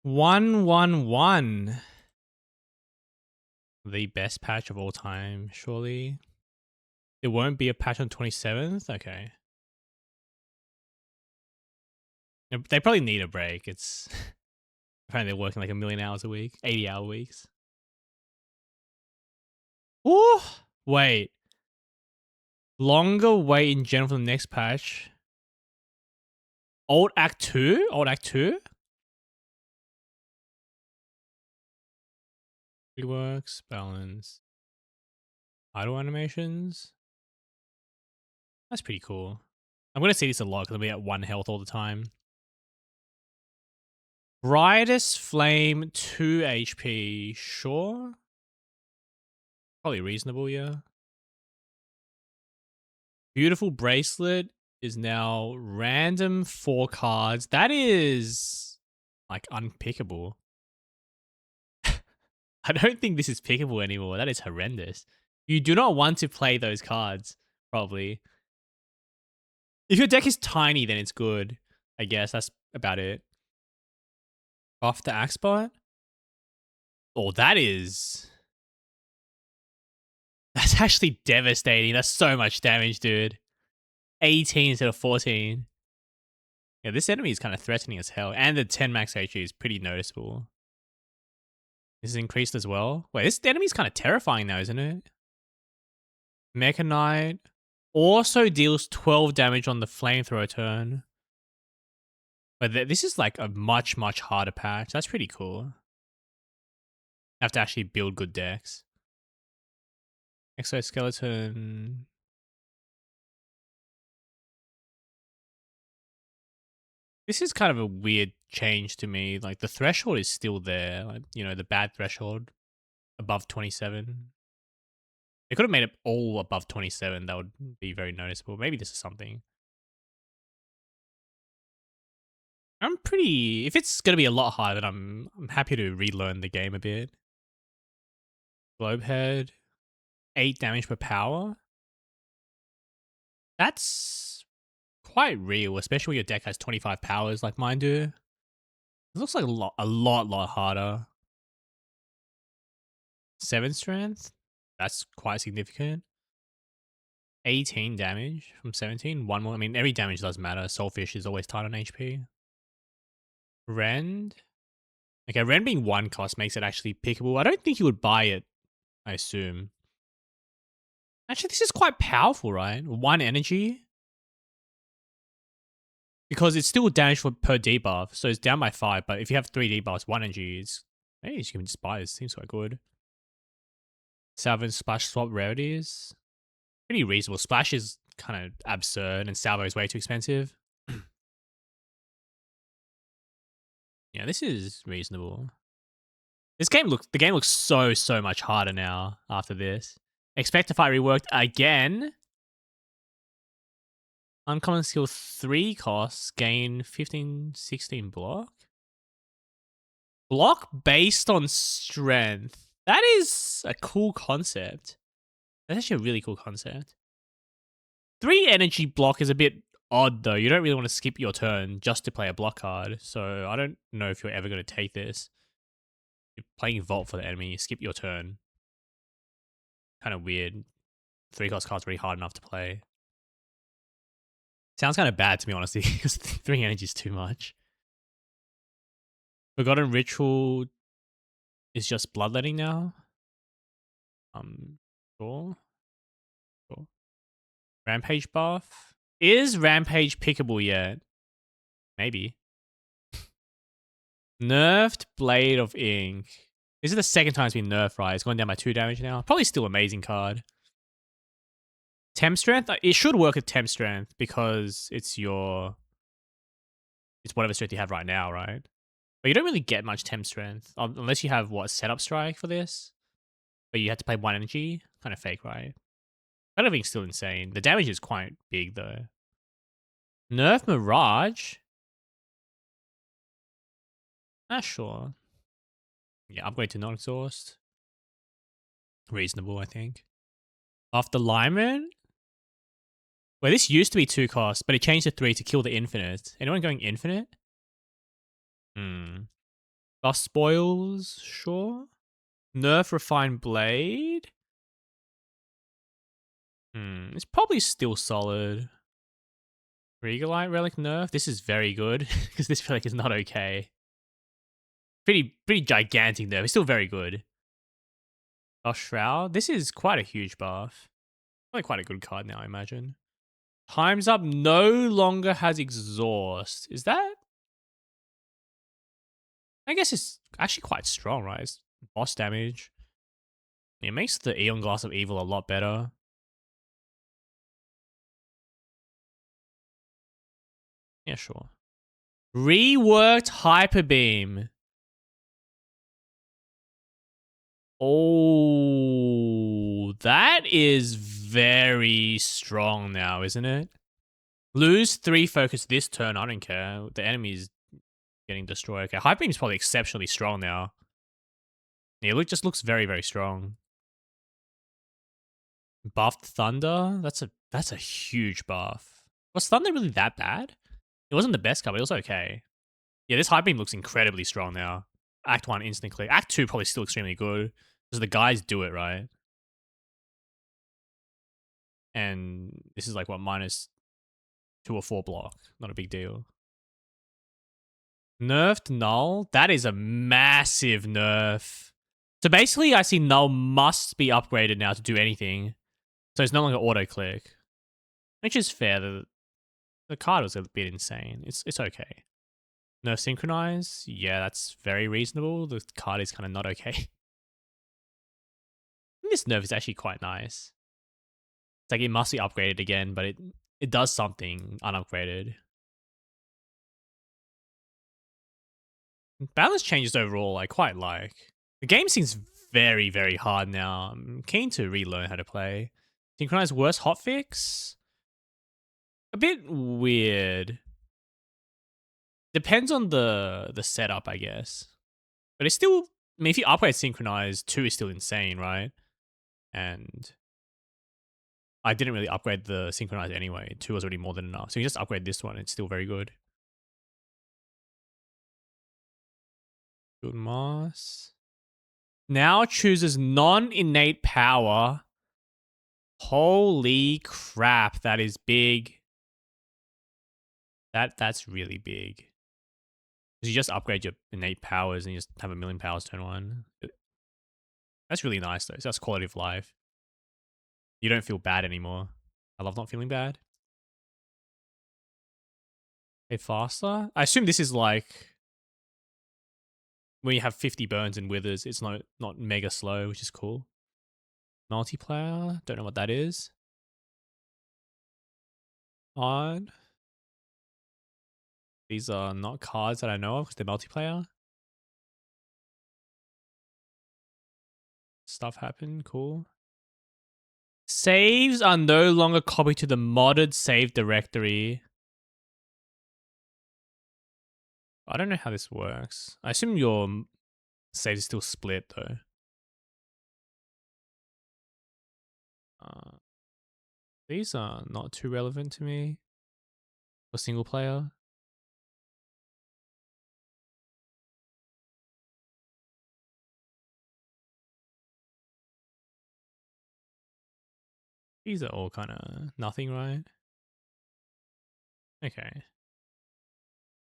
111. The best patch of all time, surely. There won't be a patch on 27th? Okay. They probably need a break. It's apparently they're working like a million hours a week, 80-hour weeks. Ooh! Wait. Longer wait in general for the next patch. Old Act 2? Old Act 2? Reworks, balance. Idle animations. That's pretty cool. I'm going to see this a lot because I'll be at 1 health all the time. Brightest Flame, 2 HP. Sure. Probably reasonable, yeah. Beautiful Bracelet is now random 4 cards. That is like unpickable. I don't think this is pickable anymore. That is horrendous. You do not want to play those cards, probably. If your deck is tiny, then it's good. I guess that's about it. Off the Axebot? Oh, that's actually devastating. That's so much damage, dude. 18 instead of 14. Yeah, this enemy is kind of threatening as hell. And the 10 max HP is pretty noticeable. This is increased as well. Wait, this enemy's kind of terrifying now, isn't it? Mecha Knight also deals 12 damage on the flamethrower turn. But this is like a much, much harder patch. That's pretty cool. Have to actually build good decks. Exoskeleton. This is kind of a weird change to me. Like the threshold is still there. Like, you know, the bad threshold above 27. They could have made it all above 27. That would be very noticeable. Maybe this is something. I'm pretty... If it's going to be a lot harder, then I'm happy to relearn the game a bit. Globehead. 8 damage per power. That's quite real, especially when your deck has 25 powers like mine do. It looks like a lot harder. 7 strength. That's quite significant. 18 damage from 17. 1 more. I mean, every damage does matter. Soulfish is always tight on HP. Rend. Okay, Rend being 1 cost makes it actually pickable. I don't think you would buy it, I assume. Actually, this is quite powerful, right? 1 energy. Because it's still damage for per debuff, so it's down by 5. But if you have 3 debuffs, 1 energy is... Hey, you can just buy this. Seems quite good. Salvo Splash swap rarities. Pretty reasonable. Splash is kind of absurd, and Salvo is way too expensive. Yeah, this is reasonable. The game looks so much harder now after this. Expectify reworked again. Uncommon skill 3 costs, gain 15, 16 block. Block based on strength. That is a cool concept. That's actually a really cool concept. 3 energy block is a bit odd though. You don't really want to skip your turn just to play a block card. So I don't know if you're ever going to take this. You're playing Vault for the enemy, you skip your turn. Kind of weird. 3 cost cards really hard enough to play. Sounds kind of bad to me, honestly, because 3 energy is too much. Forgotten Ritual is just bloodletting now. Sure. Rampage buff. Is Rampage pickable yet? Maybe. Nerfed Blade of Ink. This is the second time it's been nerfed, right? It's going down by 2 damage now. Probably still amazing card. Temp Strength? It should work at Temp Strength because it's whatever strength you have right now, right? But you don't really get much Temp Strength. Unless you have, Setup Strike for this? But you have to play 1 energy? Kind of fake, right? That everything's still insane. The damage is quite big, though. Nerf Mirage? Sure. Yeah, upgrade to non-exhaust. Reasonable, I think. After Lyman? Well, this used to be 2 costs, but it changed to 3 to kill the infinite. Anyone going infinite? Buff spoils, sure. Nerf refined blade. It's probably still solid. Regalite relic nerf. This is very good because this relic is not okay. Pretty gigantic nerf. It's still very good. Buff shroud. This is quite a huge buff. Probably quite a good card now, I imagine. Time's up no longer has exhaust. Is that? I guess it's actually quite strong, right? It's boss damage. It makes the Eon Glass of Evil a lot better. Yeah, sure. Reworked Hyper Beam. Oh, that is very strong now, isn't it? Lose 3 focus this turn. I don't care. The enemy's getting destroyed. Okay, Hyper Beam's probably exceptionally strong now. Yeah, it just looks very, very strong. Buffed Thunder. That's a huge buff. Was Thunder really that bad? It wasn't the best card, but it was okay. Yeah, this Hyper Beam looks incredibly strong now. Act 1 instant click. Act 2 probably still extremely good. Because the guys do it, right? And this is like, what, minus 2 or 4 block. Not a big deal. Nerfed Null? That is a massive nerf. So basically, I see Null must be upgraded now to do anything. So it's no longer auto-click. Which is fair. The card was a bit insane. It's okay. Nerf Synchronize? Yeah, that's very reasonable. The card is kind of not okay. This nerf is actually quite nice. It's like it must be upgraded again, but it does something unupgraded. Balance changes overall I quite like. The game seems very, very hard now. I'm keen to relearn how to play. Synchronize worst hotfix? A bit weird. Depends on the setup, I guess. But it's still, I mean, if you upgrade Synchronize, 2 is still insane, right? And I didn't really upgrade the Synchronize anyway. 2 was already more than enough. So you just upgrade this one, it's still very good. Good Moss. Now chooses non-innate power. Holy crap, that is big. That's really big. Because you just upgrade your innate powers and you just have 1,000,000 powers turn 1. That's really nice though. So that's quality of life. You don't feel bad anymore. I love not feeling bad. Hey, faster? I assume this is like when you have 50 burns and withers, it's not mega slow, which is cool. Multiplayer, don't know what that is. On. These are not cards that I know of because they're multiplayer. Stuff happened, cool. Saves are no longer copied to the modded save directory. I don't know how this works. I assume your save is still split though. These are not too relevant to me for single player. These are all kind of nothing, right? Okay.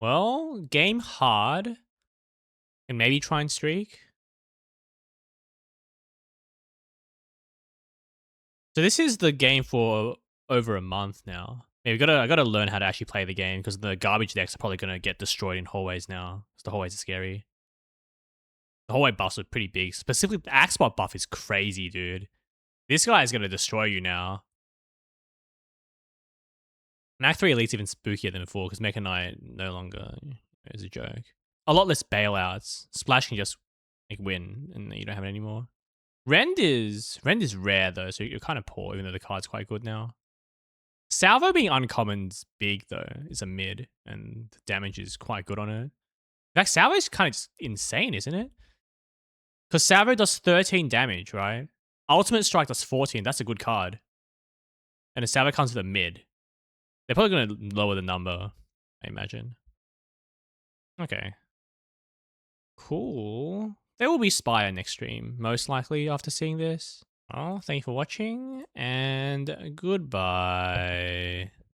Well, game hard. And maybe try and streak. So this is the game for over a month now. Yeah, I gotta learn how to actually play the game because the garbage decks are probably gonna get destroyed in hallways now. Because the hallways are scary. The hallway buffs are pretty big. Specifically, the axe spot buff is crazy, dude. This guy is gonna destroy you now. And Act 3 Elite's even spookier than before because Mecha Knight no longer is a joke. A lot less bailouts. Splash can just like win and you don't have it anymore. Rend is rare though, so you're kind of poor, even though the card's quite good now. Salvo being uncommon's big though, is a mid, and the damage is quite good on it. In fact, Salvo is kind of insane, isn't it? Because Salvo does 13 damage, right? Ultimate Strike does 14. That's a good card. And the Salvo comes with a mid. They're probably going to lower the number, I imagine. Okay. Cool. There will be Spire next stream, most likely after seeing this. Oh, thank you for watching, and goodbye.